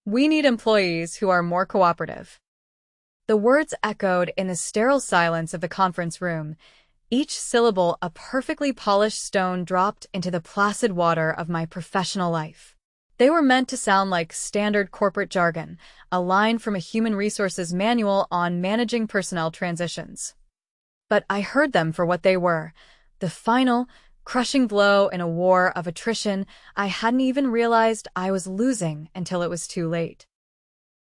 We need employees who are more cooperative. The words echoed in the sterile silence of the conference room, each syllable a perfectly polished stone dropped into the placid water of my professional life. They were meant to sound like standard corporate jargon, a line from a human resources manual on managing personnel transitions. But I heard them for what they were, the final, crushing blow in a war of attrition I hadn't even realized I was losing until it was too late.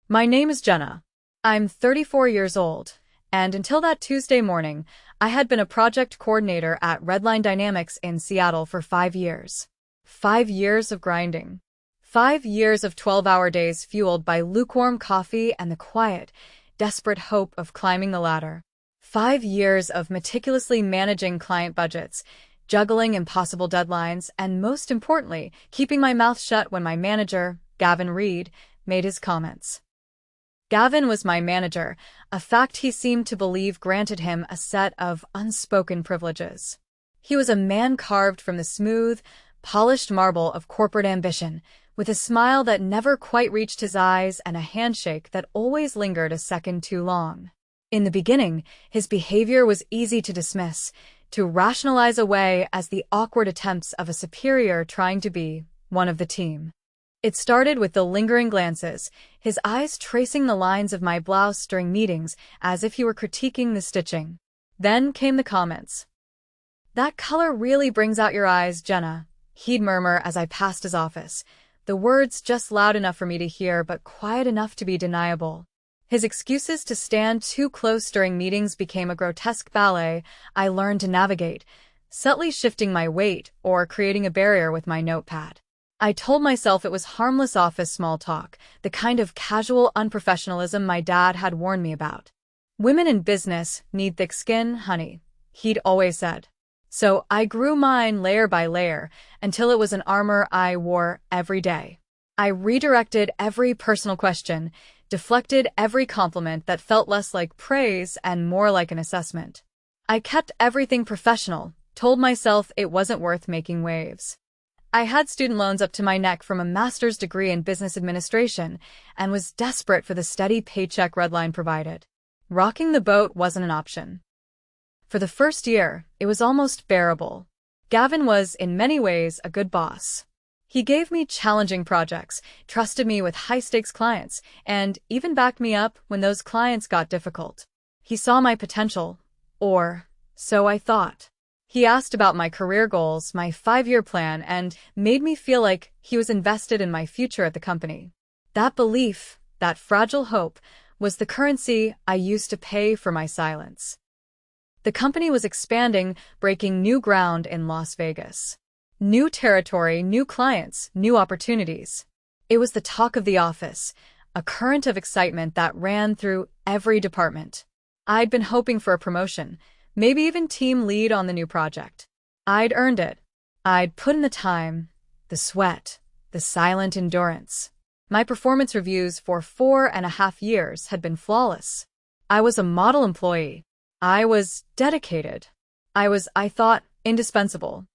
My name is Jenna. I'm 34 years old, and until that Tuesday morning, I had been a project coordinator at Redline Dynamics in Seattle for 5 years. 5 years of grinding. 5 years of 12-hour days fueled by lukewarm coffee and the quiet, desperate hope of climbing the ladder. 5 years of meticulously managing client budgets, juggling impossible deadlines, and most importantly, keeping my mouth shut when my manager, Gavin Reed, made his comments. Gavin was my manager, a fact he seemed to believe granted him a set of unspoken privileges. He was a man carved from the smooth, polished marble of corporate ambition, with a smile that never quite reached his eyes and a handshake that always lingered a second too long. In the beginning, his behavior was easy to dismiss, to rationalize away as the awkward attempts of a superior trying to be one of the team. It started with the lingering glances, his eyes tracing the lines of my blouse during meetings as if he were critiquing the stitching. Then came the comments. "That color really brings out your eyes, Jenna," he'd murmur as I passed his office, the words just loud enough for me to hear but quiet enough to be deniable. His excuses to stand too close during meetings became a grotesque ballet I learned to navigate, subtly shifting my weight or creating a barrier with my notepad. I told myself it was harmless office small talk, the kind of casual unprofessionalism my dad had warned me about. "Women in business need thick skin, honey," he'd always said. So I grew mine layer by layer until it was an armor I wore every day. I redirected every personal question, deflected every compliment that felt less like praise and more like an assessment. I kept everything professional, told myself it wasn't worth making waves. I had student loans up to my neck from a master's degree in business administration and was desperate for the steady paycheck Redline provided. Rocking the boat wasn't an option. For the first year, it was almost bearable. Gavin was, in many ways, a good boss. He gave me challenging projects, trusted me with high-stakes clients, and even backed me up when those clients got difficult. He saw my potential, or so I thought. He asked about my career goals, my 5-year plan, and made me feel like he was invested in my future at the company. That belief, that fragile hope, was the currency I used to pay for my silence. The company was expanding, breaking new ground in Las Vegas. New territory, new clients, new opportunities. It was the talk of the office, a current of excitement that ran through every department. I'd been hoping for a promotion, maybe even team lead on the new project. I'd earned it. I'd put in the time, the sweat, the silent endurance. My performance reviews for 4.5 years had been flawless. I was a model employee. I was dedicated. I thought, indispensable.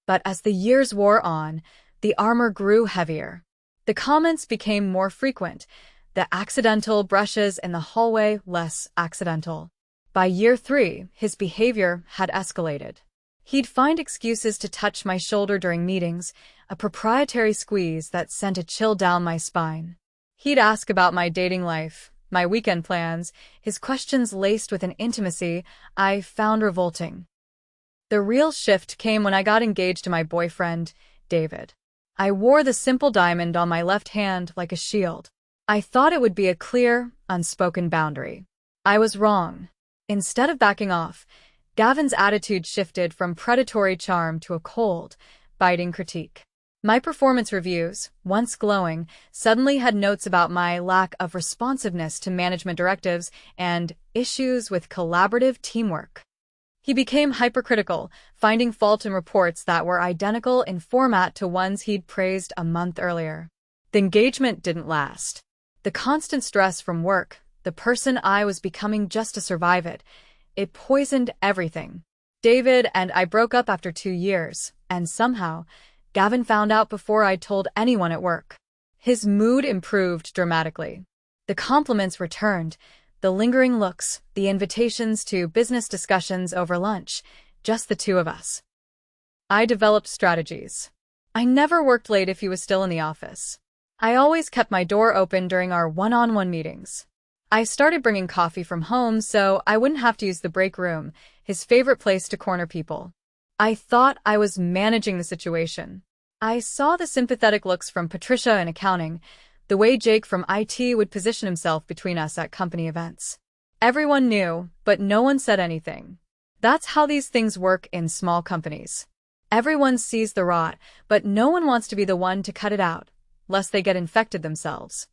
But as the years wore on, the armor grew heavier. The comments became more frequent, the accidental brushes in the hallway less accidental. By year 3, his behavior had escalated. He'd find excuses to touch my shoulder during meetings, a proprietary squeeze that sent a chill down my spine. He'd ask about my dating life, my weekend plans, his questions laced with an intimacy I found revolting. The real shift came when I got engaged to my boyfriend, David. I wore the simple diamond on my left hand like a shield. I thought it would be a clear, unspoken boundary. I was wrong. Instead of backing off, Gavin's attitude shifted from predatory charm to a cold, biting critique. My performance reviews, once glowing, suddenly had notes about my lack of responsiveness to management directives and issues with collaborative teamwork. He became hypercritical, finding fault in reports that were identical in format to ones he'd praised a month earlier. The engagement didn't last. The constant stress from work, the person I was becoming just to survive it poisoned everything. David and I broke up after 2 years, and somehow, Gavin found out before I'd told anyone at work. His mood improved dramatically. The compliments returned, the lingering looks, the invitations to business discussions over lunch, just the two of us. I developed strategies. I never worked late if he was still in the office. I always kept my door open during our one-on-one meetings. I started bringing coffee from home so I wouldn't have to use the break room, his favorite place to corner people. I thought I was managing the situation. I saw the sympathetic looks from Patricia in accounting, the way Jake from IT would position himself between us at company events. Everyone knew, but no one said anything. That's how these things work in small companies. Everyone sees the rot, but no one wants to be the one to cut it out, lest they get infected themselves.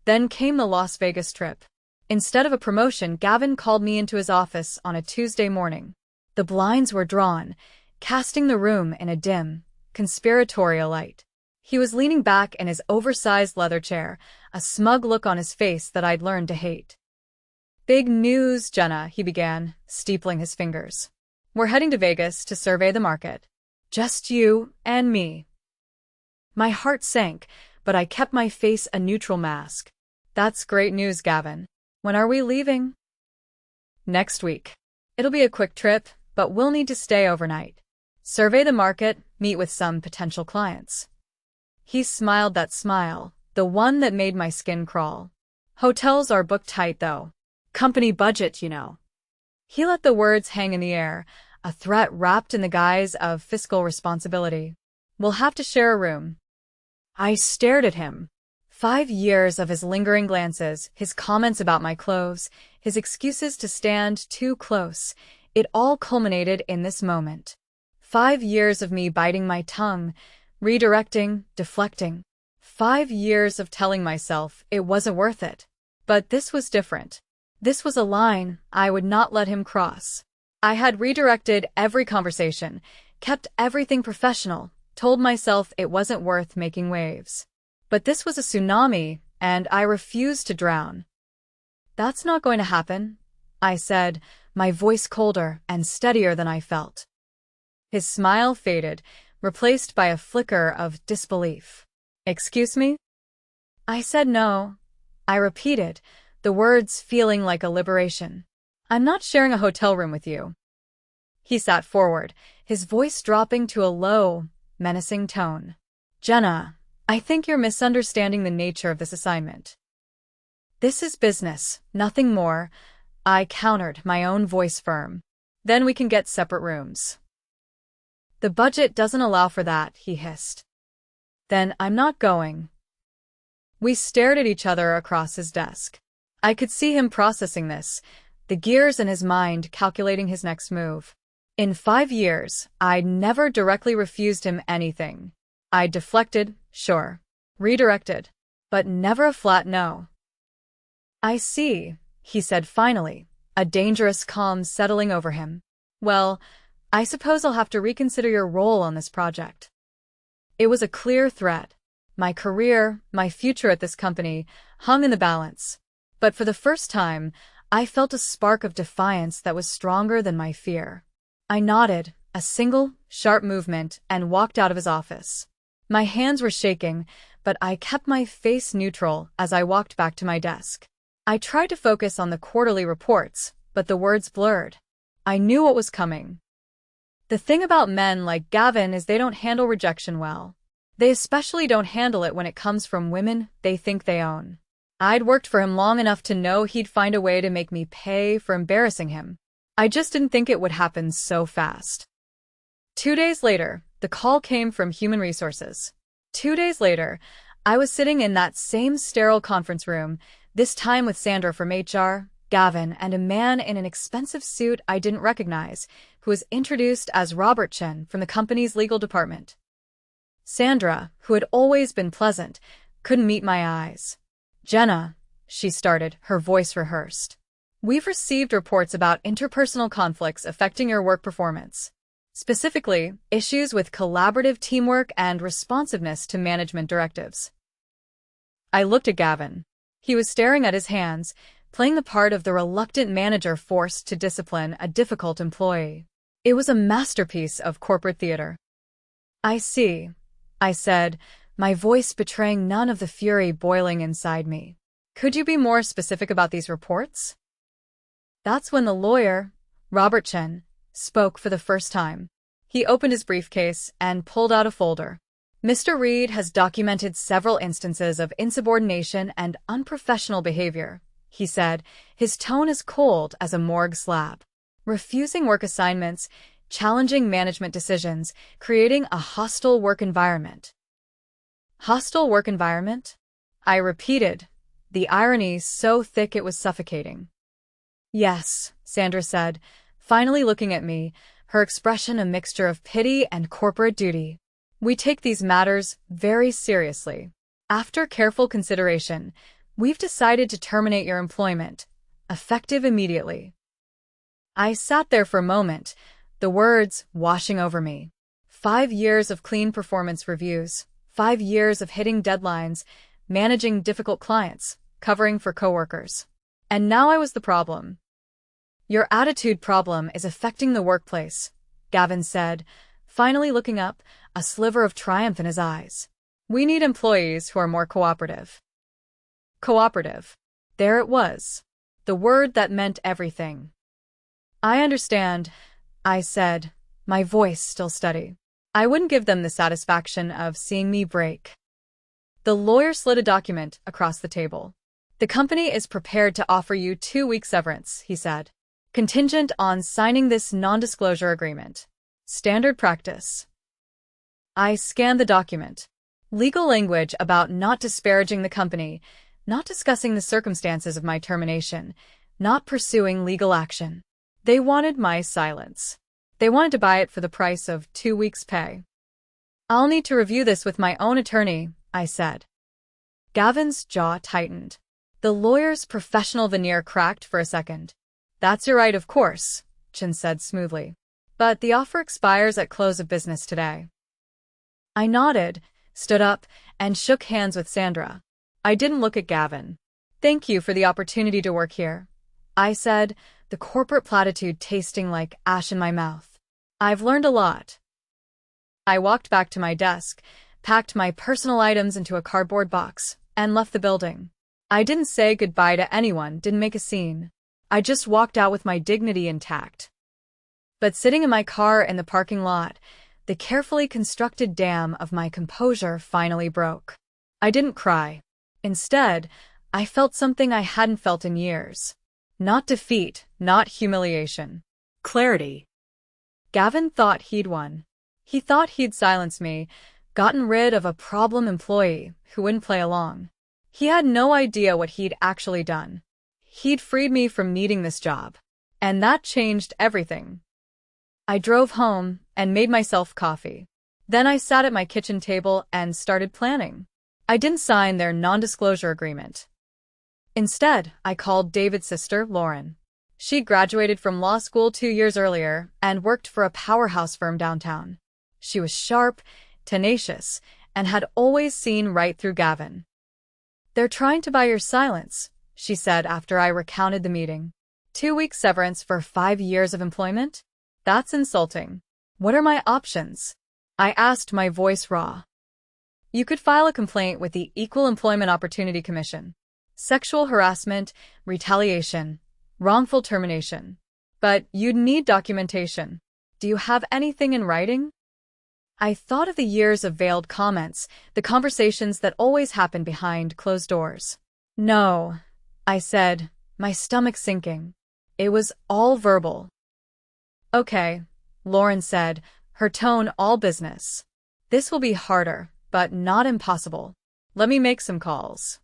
Then came the Las Vegas trip. Instead of a promotion, Gavin called me into his office on a Tuesday morning. The blinds were drawn, casting the room in a dim, conspiratorial light. He was leaning back in his oversized leather chair, a smug look on his face that I'd learned to hate. "Big news, Jenna," he began, steepling his fingers. "We're heading to Vegas to survey the market. Just you and me." My heart sank, but I kept my face a neutral mask. "That's great news, Gavin. When are we leaving?" "Next week. It'll be a quick trip, but we'll need to stay overnight. Survey the market, meet with some potential clients." He smiled that smile, the one that made my skin crawl. "Hotels are booked tight, though. Company budget, you know." He let the words hang in the air, a threat wrapped in the guise of fiscal responsibility. "We'll have to share a room." I stared at him. 5 years of his lingering glances, his comments about my clothes, his excuses to stand too close, it all culminated in this moment. 5 years of me biting my tongue, redirecting, deflecting. 5 years of telling myself it wasn't worth it. But this was different. This was a line I would not let him cross. I had redirected every conversation, kept everything professional, told myself it wasn't worth making waves. But this was a tsunami, and I refused to drown. "That's not going to happen," I said, my voice colder and steadier than I felt. His smile faded, replaced by a flicker of disbelief. "Excuse me?" I said no. I repeated, the words feeling like a liberation. "I'm not sharing a hotel room with you." He sat forward, his voice dropping to a low, menacing tone. "Jenna, I think you're misunderstanding the nature of this assignment." "This is business, nothing more," I countered, my own voice firm. "Then we can get separate rooms." "The budget doesn't allow for that," he hissed. "Then I'm not going." We stared at each other across his desk. I could see him processing this, the gears in his mind calculating his next move. In 5 years, I'd never directly refused him anything. I deflected, sure, redirected, but never a flat no. "I see," he said finally, a dangerous calm settling over him. "Well, I suppose I'll have to reconsider your role on this project." It was a clear threat. My career, my future at this company, hung in the balance. But for the first time, I felt a spark of defiance that was stronger than my fear. I nodded, a single, sharp movement, and walked out of his office. My hands were shaking, but I kept my face neutral as I walked back to my desk. I tried to focus on the quarterly reports, but the words blurred. I knew what was coming. The thing about men like Gavin is they don't handle rejection well. They especially don't handle it when it comes from women they think they own. I'd worked for him long enough to know he'd find a way to make me pay for embarrassing him. I just didn't think it would happen so fast. 2 days later, the call came from Human Resources. 2 days later, I was sitting in that same sterile conference room, this time with Sandra from HR, Gavin, and a man in an expensive suit I didn't recognize, who was introduced as Robert Chen from the company's legal department. Sandra, who had always been pleasant, couldn't meet my eyes. "Jenna," she started, her voice rehearsed. "We've received reports about interpersonal conflicts affecting your work performance. Specifically, issues with collaborative teamwork and responsiveness to management directives." I looked at Gavin. He was staring at his hands, playing the part of the reluctant manager forced to discipline a difficult employee. It was a masterpiece of corporate theater. "I see," I said, my voice betraying none of the fury boiling inside me. Could you be more specific about these reports? That's when the lawyer, Robert Chen, spoke for the first time. He opened his briefcase and pulled out a folder. Mr. Reed has documented several instances of insubordination and unprofessional behavior, he said, his tone as cold as a morgue slab. Refusing work assignments, challenging management decisions, creating a hostile work environment. Hostile work environment? I repeated, the irony so thick it was suffocating. Yes, Sandra said, finally looking at me, her expression a mixture of pity and corporate duty. We take these matters very seriously. After careful consideration, we've decided to terminate your employment, effective immediately. I sat there for a moment, the words washing over me. 5 years of clean performance reviews, 5 years of hitting deadlines, managing difficult clients, covering for coworkers. And now I was the problem. Your attitude problem is affecting the workplace, Gavin said, finally looking up, a sliver of triumph in his eyes. We need employees who are more cooperative. Cooperative. There it was. The word that meant everything. I understand, I said, my voice still steady. I wouldn't give them the satisfaction of seeing me break. The lawyer slid a document across the table. The company is prepared to offer you 2-week severance, he said, contingent on signing this non-disclosure agreement. Standard practice. I scanned the document. Legal language about not disparaging the company, not discussing the circumstances of my termination, not pursuing legal action. They wanted my silence. They wanted to buy it for the price of 2 weeks' pay. I'll need to review this with my own attorney, I said. Gavin's jaw tightened. The lawyer's professional veneer cracked for a second. That's your right, of course, Chen said smoothly. But the offer expires at close of business today. I nodded, stood up, and shook hands with Sandra. I didn't look at Gavin. Thank you for the opportunity to work here, I said, the corporate platitude tasting like ash in my mouth. I've learned a lot. I walked back to my desk, packed my personal items into a cardboard box, and left the building. I didn't say goodbye to anyone, didn't make a scene. I just walked out with my dignity intact. But sitting in my car in the parking lot, the carefully constructed dam of my composure finally broke. I didn't cry. Instead, I felt something I hadn't felt in years. Not defeat, not humiliation. Clarity. Gavin thought he'd won. He thought he'd silenced me, gotten rid of a problem employee who wouldn't play along. He had no idea what he'd actually done. He'd freed me from needing this job. And that changed everything. I drove home and made myself coffee. Then I sat at my kitchen table and started planning. I didn't sign their non-disclosure agreement. Instead, I called David's sister, Lauren. She graduated from law school 2 years earlier and worked for a powerhouse firm downtown. She was sharp, tenacious, and had always seen right through Gavin. They're trying to buy your silence, she said after I recounted the meeting. 2-week severance for 5 years of employment? That's insulting. What are my options? I asked, my voice raw. You could file a complaint with the Equal Employment Opportunity Commission. Sexual harassment, retaliation, wrongful termination. But you'd need documentation. Do you have anything in writing? I thought of the years of veiled comments, the conversations that always happen behind closed doors. No, I said, my stomach sinking. It was all verbal. Okay, Lauren said, her tone all business. This will be harder, but not impossible. Let me make some calls.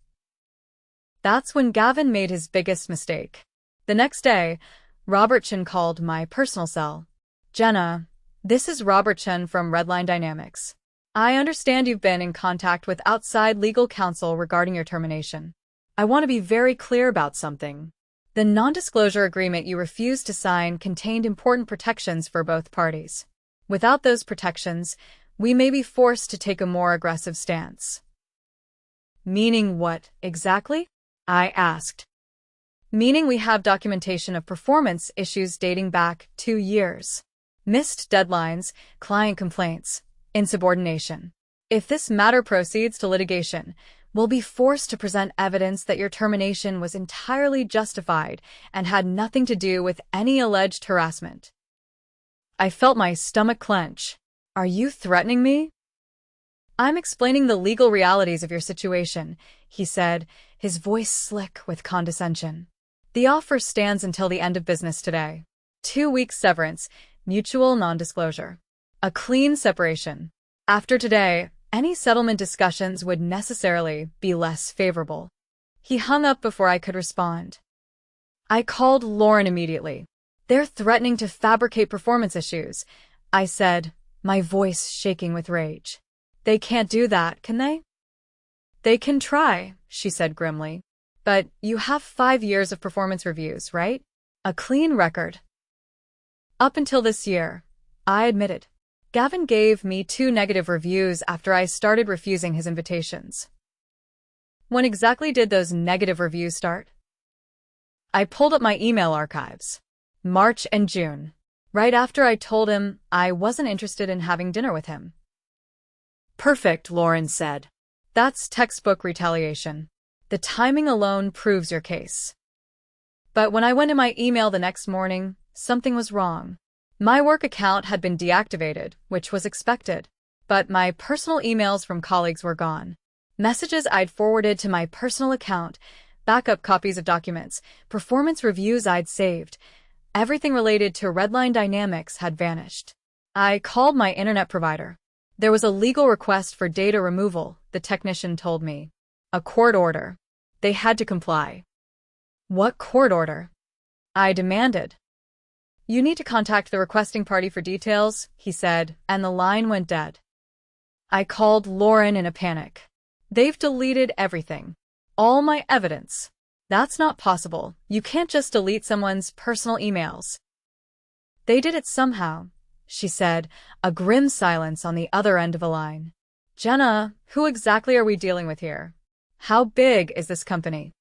That's when Gavin made his biggest mistake. The next day, Robert Chen called my personal cell. Jenna, this is Robert Chen from Redline Dynamics. I understand you've been in contact with outside legal counsel regarding your termination. I want to be very clear about something. The non-disclosure agreement you refused to sign contained important protections for both parties. Without those protections, we may be forced to take a more aggressive stance. Meaning what, exactly? I asked. Meaning we have documentation of performance issues dating back 2 years. Missed deadlines, client complaints, insubordination. If this matter proceeds to litigation, we'll be forced to present evidence that your termination was entirely justified and had nothing to do with any alleged harassment. I felt my stomach clench. Are you threatening me? I'm explaining the legal realities of your situation, he said, his voice slick with condescension. The offer stands until the end of business today. 2 weeks severance, mutual non-disclosure. A clean separation. After today, any settlement discussions would necessarily be less favorable. He hung up before I could respond. I called Lauren immediately. They're threatening to fabricate performance issues, I said, my voice shaking with rage. They can't do that, can they? They can try, she said grimly. But you have 5 years of performance reviews, right? A clean record. Up until this year, I admitted. Gavin gave me 2 negative reviews after I started refusing his invitations. When exactly did those negative reviews start? I pulled up my email archives. March and June. Right after I told him I wasn't interested in having dinner with him. Perfect, Lauren said. That's textbook retaliation. The timing alone proves your case. But when I went to my email the next morning, something was wrong. My work account had been deactivated, which was expected. But my personal emails from colleagues were gone. Messages I'd forwarded to my personal account, backup copies of documents, performance reviews I'd saved, everything related to Redline Dynamics had vanished. I called my internet provider. There was a legal request for data removal, the technician told me. A court order. They had to comply. What court order? I demanded. You need to contact the requesting party for details, he said, and the line went dead. I called Lauren in a panic. They've deleted everything. All my evidence. That's not possible. You can't just delete someone's personal emails. They did it somehow, she said, a grim silence on the other end of the line. Jenna, who exactly are we dealing with here? How big is this company?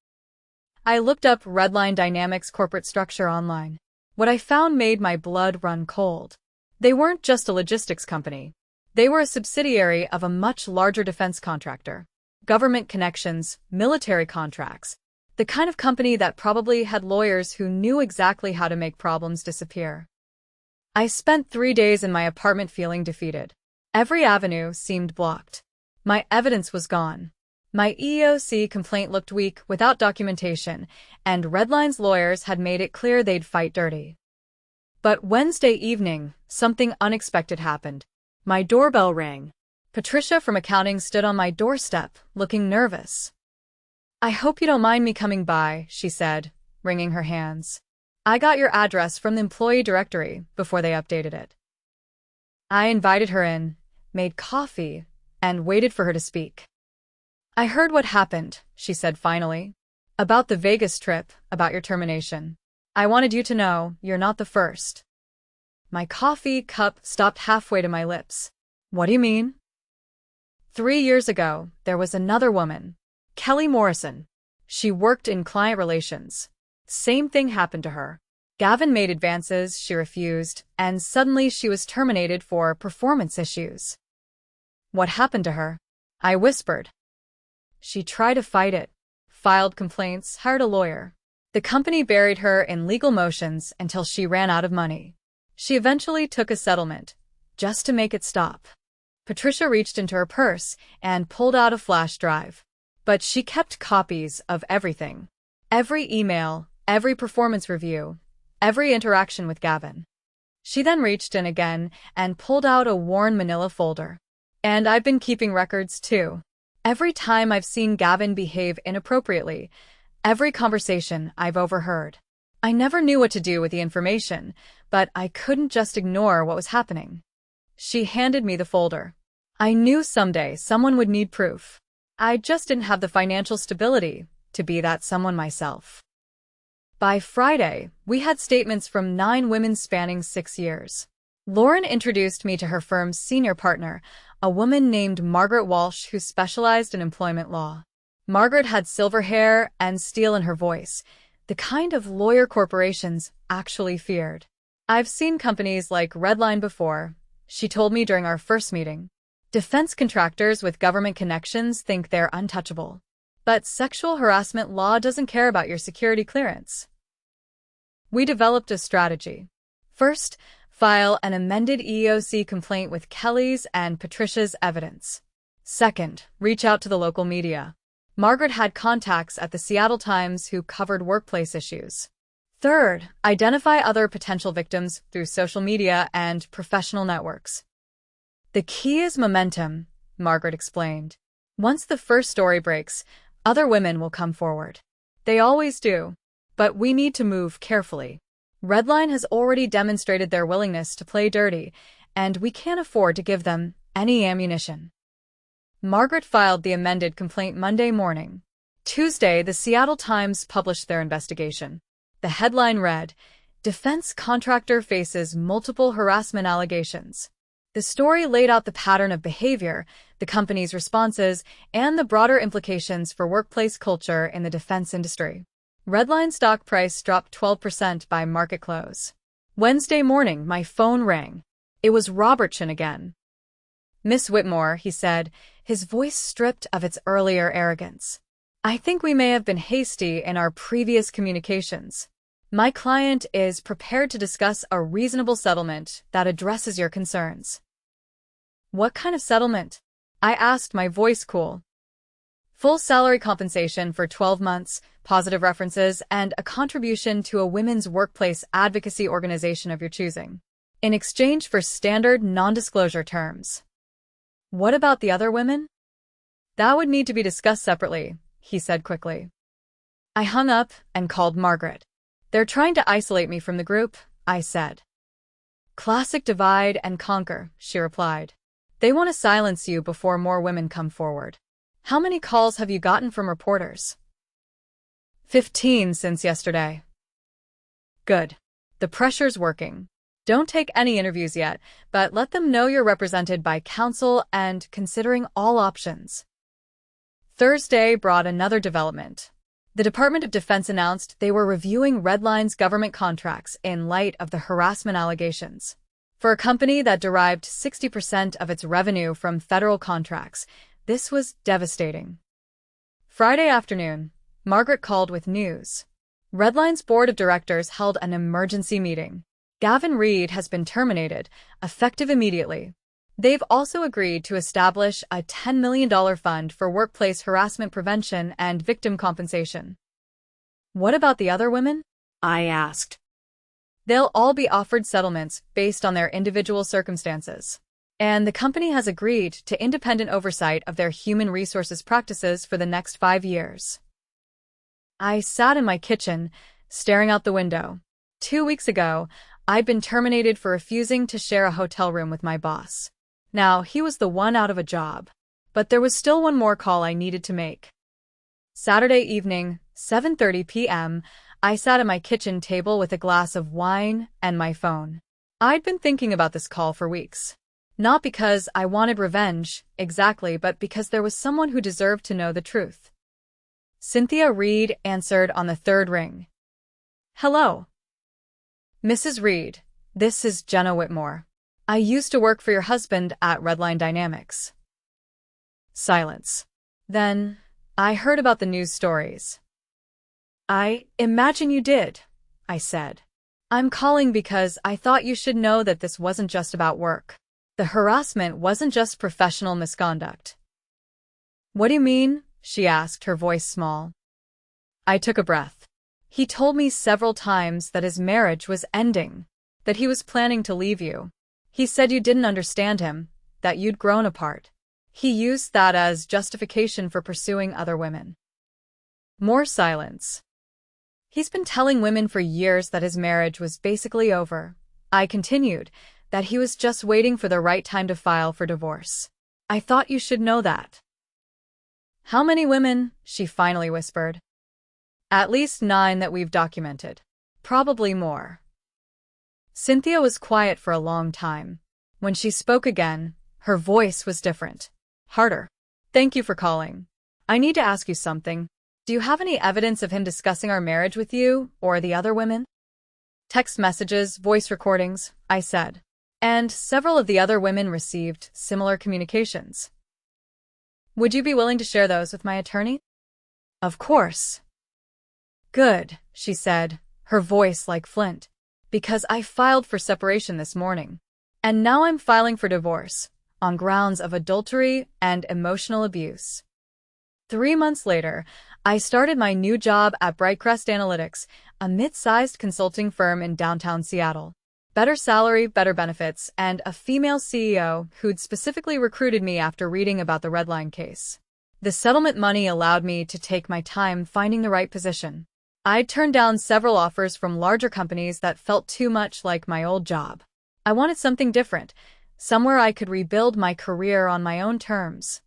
I looked up Redline Dynamics' corporate structure online. What I found made my blood run cold. They weren't just a logistics company. They were a subsidiary of a much larger defense contractor. Government connections, military contracts. The kind of company that probably had lawyers who knew exactly how to make problems disappear. I spent 3 days in my apartment feeling defeated. Every avenue seemed blocked. My evidence was gone. My EEOC complaint looked weak without documentation, and Redline's lawyers had made it clear they'd fight dirty. But Wednesday evening, something unexpected happened. My doorbell rang. Patricia from accounting stood on my doorstep, looking nervous. I hope you don't mind me coming by, she said, wringing her hands. I got your address from the employee directory before they updated it. I invited her in, made coffee, and waited for her to speak. I heard what happened, she said finally. About the Vegas trip, about your termination. I wanted you to know you're not the first. My coffee cup stopped halfway to my lips. What do you mean? 3 years ago, there was another woman, Kelly Morrison. She worked in client relations. Same thing happened to her. Gavin made advances she refused, and suddenly she was terminated for performance issues. What happened to her? I whispered. She tried to fight it, filed complaints, hired a lawyer. The company buried her in legal motions until she ran out of money. She eventually took a settlement, just to make it stop. Patricia reached into her purse and pulled out a flash drive. But she kept copies of everything. Every email, every performance review, every interaction with Gavin. She then reached in again and pulled out a worn manila folder. And I've been keeping records too. Every time I've seen Gavin behave inappropriately, every conversation I've overheard. I never knew what to do with the information, but I couldn't just ignore what was happening. She handed me the folder. I knew someday someone would need proof. I just didn't have the financial stability to be that someone myself. By Friday, we had statements from 9 women spanning 6 years. Lauren introduced me to her firm's senior partner, a woman named Margaret Walsh who specialized in employment law. Margaret had silver hair and steel in her voice, the kind of lawyer corporations actually feared. I've seen companies like Redline before, she told me during our first meeting. Defense contractors with government connections think they're untouchable. But sexual harassment law doesn't care about your security clearance. We developed a strategy. First, file an amended EEOC complaint with Kelly's and Patricia's evidence. Second, reach out to the local media. Margaret had contacts at the Seattle Times who covered workplace issues. Third, identify other potential victims through social media and professional networks. The key is momentum, Margaret explained. Once the first story breaks, other women will come forward. They always do. But we need to move carefully. Redline has already demonstrated their willingness to play dirty, and we can't afford to give them any ammunition. Margaret filed the amended complaint Monday morning. Tuesday, the Seattle Times published their investigation. The headline read, "Defense Contractor Faces Multiple Harassment Allegations." The story laid out the pattern of behavior, the company's responses, and the broader implications for workplace culture in the defense industry. Redline stock price dropped 12% by market close. Wednesday morning, my phone rang. It was Robertson again. "Miss Whitmore," he said, his voice stripped of its earlier arrogance. "I think we may have been hasty in our previous communications. My client is prepared to discuss a reasonable settlement that addresses your concerns." "What kind of settlement?" I asked, my voice cool. "Full salary compensation for 12 months, positive references, and a contribution to a women's workplace advocacy organization of your choosing, in exchange for standard non-disclosure terms." "What about the other women?" "That would need to be discussed separately," he said quickly. I hung up and called Margaret. "They're trying to isolate me from the group," I said. "Classic divide and conquer," she replied. "They want to silence you before more women come forward." "How many calls have you gotten from reporters?" 15 since yesterday." "Good. The pressure's working. Don't take any interviews yet, but let them know you're represented by counsel and considering all options." Thursday brought another development. The Department of Defense announced they were reviewing Redline's government contracts in light of the harassment allegations. For a company that derived 60% of its revenue from federal contracts, this was devastating. Friday afternoon, Margaret called with news. Redline's board of directors held an emergency meeting. Gavin Reed has been terminated, effective immediately. They've also agreed to establish a $10 million fund for workplace harassment prevention and victim compensation. "What about the other women?" I asked. "They'll all be offered settlements based on their individual circumstances. And the company has agreed to independent oversight of their human resources practices for the next 5 years." I sat in my kitchen, staring out the window. 2 weeks ago, I'd been terminated for refusing to share a hotel room with my boss. Now, he was the one out of a job. But there was still one more call I needed to make. Saturday evening, 7:30 p.m., I sat at my kitchen table with a glass of wine and my phone. I'd been thinking about this call for weeks. Not because I wanted revenge, exactly, but because there was someone who deserved to know the truth. Cynthia Reed answered on the third ring. "Hello. Mrs. Reed, this is Jenna Whitmore. I used to work for your husband at Redline Dynamics." Silence. "Then, I heard about the news stories." "I imagine you did," I said. "I'm calling because I thought you should know that this wasn't just about work. The harassment wasn't just professional misconduct." "What do you mean?" she asked, her voice small. I took a breath. "He told me several times that his marriage was ending, that he was planning to leave you. He said you didn't understand him, that you'd grown apart. He used that as justification for pursuing other women." More silence. "He's been telling women for years that his marriage was basically over," I continued, "that he was just waiting for the right time to file for divorce. I thought you should know that." "How many women?" she finally whispered. "At least 9 that we've documented. Probably more." Cynthia was quiet for a long time. When she spoke again, her voice was different. Harder. "Thank you for calling. I need to ask you something. Do you have any evidence of him discussing our marriage with you or the other women?" "Text messages, voice recordings," I said. and several of the other women received similar communications. Would you be willing to share those with my attorney? Of course. Good, she said, her voice like flint. Because I filed for separation this morning. And now I'm filing for divorce, on grounds of adultery and emotional abuse. 3 months later, I started my new job at Brightcrest Analytics, a mid-sized consulting firm in downtown Seattle. Better salary, better benefits, and a female CEO who'd specifically recruited me after reading about the Redline case. The settlement money allowed me to take my time finding the right position. I'd turned down several offers from larger companies that felt too much like my old job. I wanted something different, somewhere I could rebuild my career on my own terms.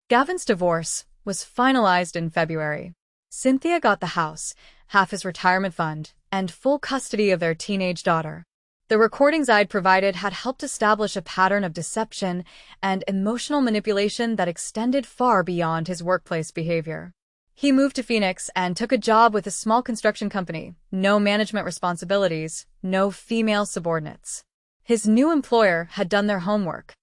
Gavin's divorce was finalized in February. Cynthia got the house, half his retirement fund, and full custody of their teenage daughter. The recordings I'd provided had helped establish a pattern of deception and emotional manipulation that extended far beyond his workplace behavior. He moved to Phoenix and took a job with a small construction company. No management responsibilities, no female subordinates. His new employer had done their homework.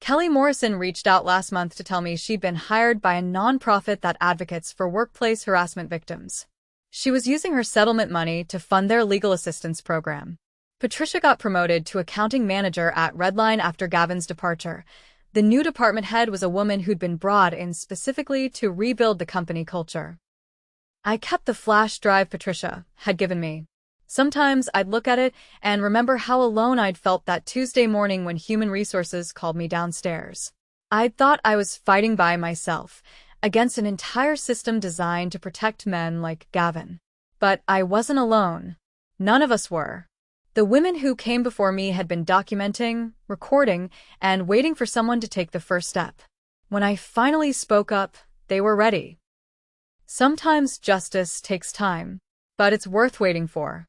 Kelly Morrison reached out last month to tell me she'd been hired by a nonprofit that advocates for workplace harassment victims. She was using her settlement money to fund their legal assistance program. Patricia got promoted to accounting manager at Redline after Gavin's departure. The new department head was a woman who'd been brought in specifically to rebuild the company culture. I kept the flash drive Patricia had given me. Sometimes I'd look at it and remember how alone I'd felt that Tuesday morning when Human Resources called me downstairs. I'd thought I was fighting by myself, against an entire system designed to protect men like Gavin. But I wasn't alone. None of us were. The women who came before me had been documenting, recording, and waiting for someone to take the first step. When I finally spoke up, they were ready. Sometimes justice takes time, but it's worth waiting for.